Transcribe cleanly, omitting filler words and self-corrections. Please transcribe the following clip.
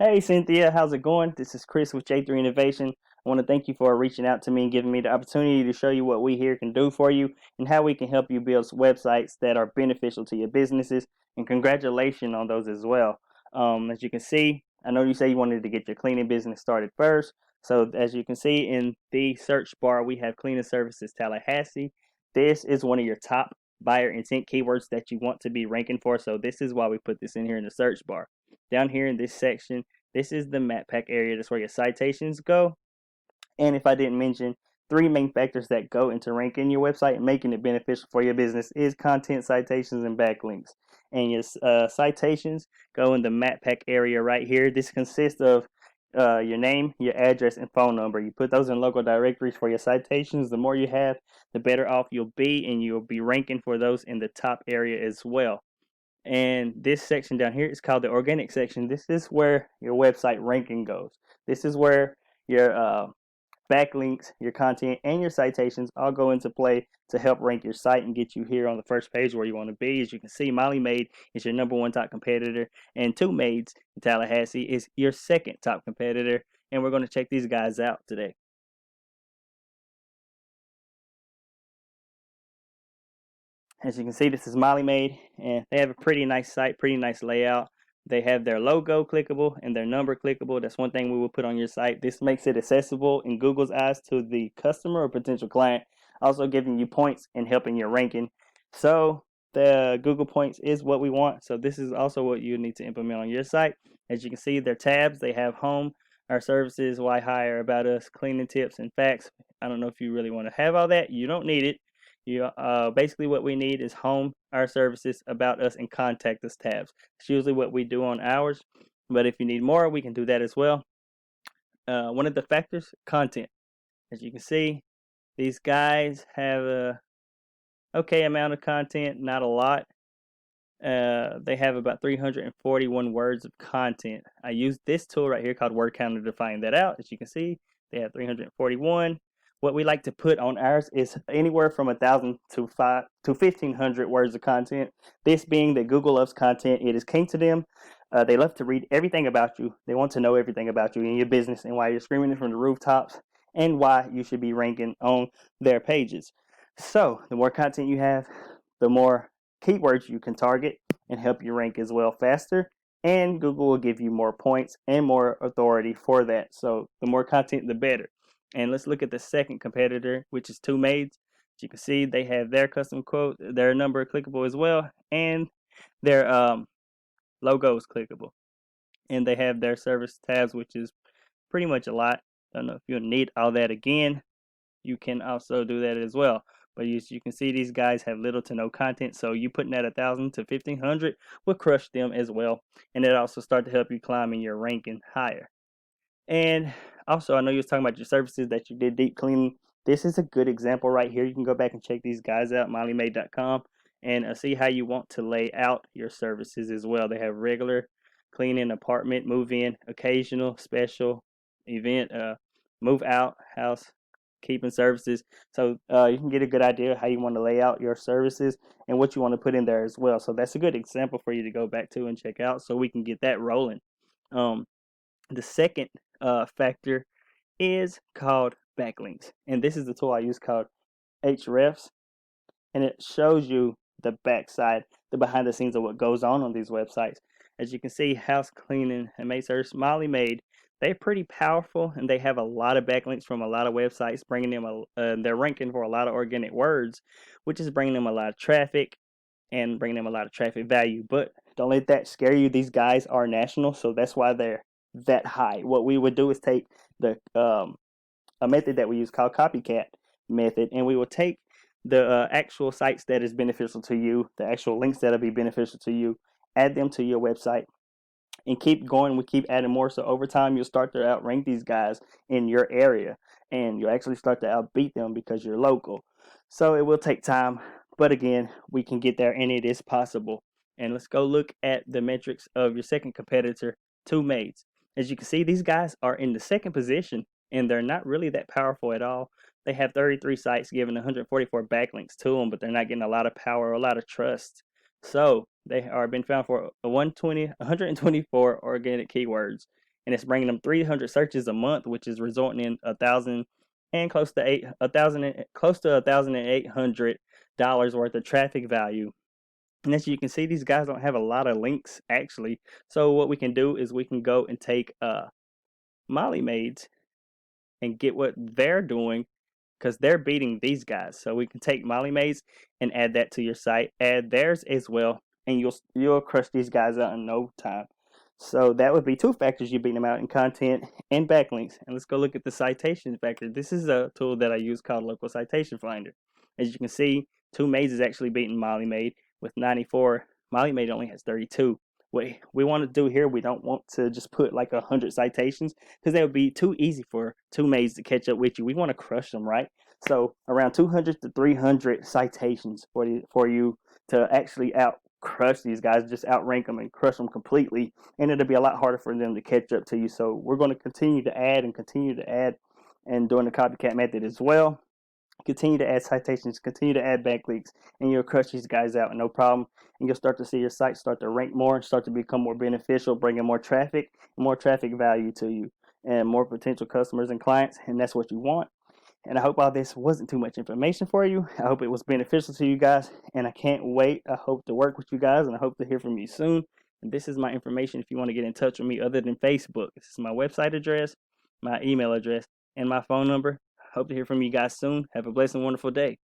Hey Cynthia, how's it going? This is Chris with J3 Innovation. I want to thank you for reaching out to me and giving me the opportunity to show you what we here can do for you and how we can help you build websites that are beneficial to your businesses. And congratulations on those as well. As you can see, I know you say you wanted to get your cleaning business started first. So as you can see in the search bar, we have Cleaning Services Tallahassee. This is one of your top buyer intent keywords that you want to be ranking for. So this is why we put this in here in the search bar. Down here in this section, this is the map pack area. That's where your citations go. And if I didn't mention, three main factors that go into ranking your website and making it beneficial for your business is content, citations, and backlinks. And your citations go in the map pack area right here. This consists of your name, your address, and phone number. You put those in local directories for your citations. The more you have, the better off you'll be, and you'll be ranking for those in the top area as well. And this section down here is called the organic section. This is where your website ranking goes. This is where your backlinks, your content, and your citations all go into play to help rank your site and get you here on the first page where you want to be. As you can see, Maid is your number one top competitor, and Two Maids in Tallahassee is your second top competitor. And we're going to check these guys out today. As you can see, this is Maid, and they have a pretty nice site, pretty nice layout. They have their logo clickable and their number clickable. That's one thing we will put on your site. This makes it accessible in Google's eyes to the customer or potential client, also giving you points and helping your ranking. So the Google points is what we want. So this is also what you need to implement on your site. As you can see, their tabs, they have home, our services, why hire, about us, cleaning tips, and facts. I don't know if you really want to have all that. You don't need it. Basically what we need is home, our services, about us, and contact us tabs. It's usually what we do on ours, but if you need more, we can do that as well. One of the factors, content. As you can see, these guys have a okay amount of content, not a lot. They have about 341 words of content. I use this tool right here called Word Counter to find that out. As you can see, they have 341. What we like to put on ours is anywhere from 1,000 to 1,500 words of content. This being that Google loves content, it is king to them. They love to read everything about you. They want to know everything about you and your business and why you're screaming it from the rooftops and why you should be ranking on their pages. So the more content you have, the more keywords you can target and help you rank as well faster. And Google will give you more points and more authority for that. So the more content, the better. And let's look at the second competitor, which is Two Maids. As you can see, they have their custom quote, their number clickable as well, and their logo is clickable. And they have their service tabs, which is pretty much a lot. Don't know if you'll need all that again. You can also do that as well. But as you can see, these guys have little to no content, so you putting that 1,000 to 1,500 will crush them as well, and it also start to help you climb in your ranking higher. And also, I know you was talking about your services that you did deep cleaning. This is a good example right here. You can go back and check these guys out, MileyMaid.com, and see how you want to lay out your services as well. They have regular cleaning, apartment, move in, occasional, special, event, move out, house keeping services. So you can get a good idea of how you want to lay out your services and what you want to put in there as well. So that's a good example for you to go back to and check out so we can get that rolling. Um, the second factor is called backlinks. And this is the tool I use called Hrefs. And it shows you the backside, the behind the scenes of what goes on these websites. As you can see, house cleaning and maid service, Maid, they're pretty powerful and they have a lot of backlinks from a lot of websites, bringing them they're ranking for a lot of organic words, which is bringing them a lot of traffic and bringing them a lot of traffic value. But don't let that scare you. These guys are national, so that's why they're that high. What we would do is take the a method that we use called copycat method, and we will take the actual sites that is beneficial to you, the actual links that'll be beneficial to you, add them to your website, and keep going. We keep adding more. So over time, you'll start to outrank these guys in your area, and you'll actually start to outbeat them because you're local. So it will take time, but again, we can get there, and it is possible. And let's go look at the metrics of your second competitor, Two Maids. As you can see, these guys are in the second position, and they're not really that powerful at all. They have 33 sites giving 144 backlinks to them, but they're not getting a lot of power or a lot of trust. So they are being found for 124 organic keywords, and it's bringing them 300 searches a month, which is resulting in close to $1,800 worth of traffic value. And as you can see, these guys don't have a lot of links actually. So what we can do is we can go and take Molly Maids and get what they're doing, because they're beating these guys. So we can take Molly Maids and add that to your site, add theirs as well, and you'll crush these guys out in no time. So that would be 2 factors you beat them out in content and backlinks. And let's go look at the citation factor. This is a tool that I use called Local Citation Finder. As you can see, 2 Maids is actually beating Molly Maid with 94. Molly Maid only has 32. What we want to do here, we don't want to just put like 100 citations, because that would be too easy for 2 Maids to catch up with you. We want to crush them, right? So around 200 to 300 citations for you to actually crush these guys, just outrank them and crush them completely, and it'll be a lot harder for them to catch up to you. So we're going to continue to add and doing the copycat method as well. Continue to add citations, continue to add backlinks, and you'll crush these guys out no problem. And you'll start to see your site start to rank more, start to become more beneficial, bringing more traffic value to you, and more potential customers and clients. And that's what you want. And I hope all this wasn't too much information for you. I hope it was beneficial to you guys, and I can't wait. I hope to work with you guys, and I hope to hear from you soon. And this is my information if you want to get in touch with me other than Facebook. This is my website address, my email address, and my phone number. Hope to hear from you guys soon. Have a blessed and wonderful day.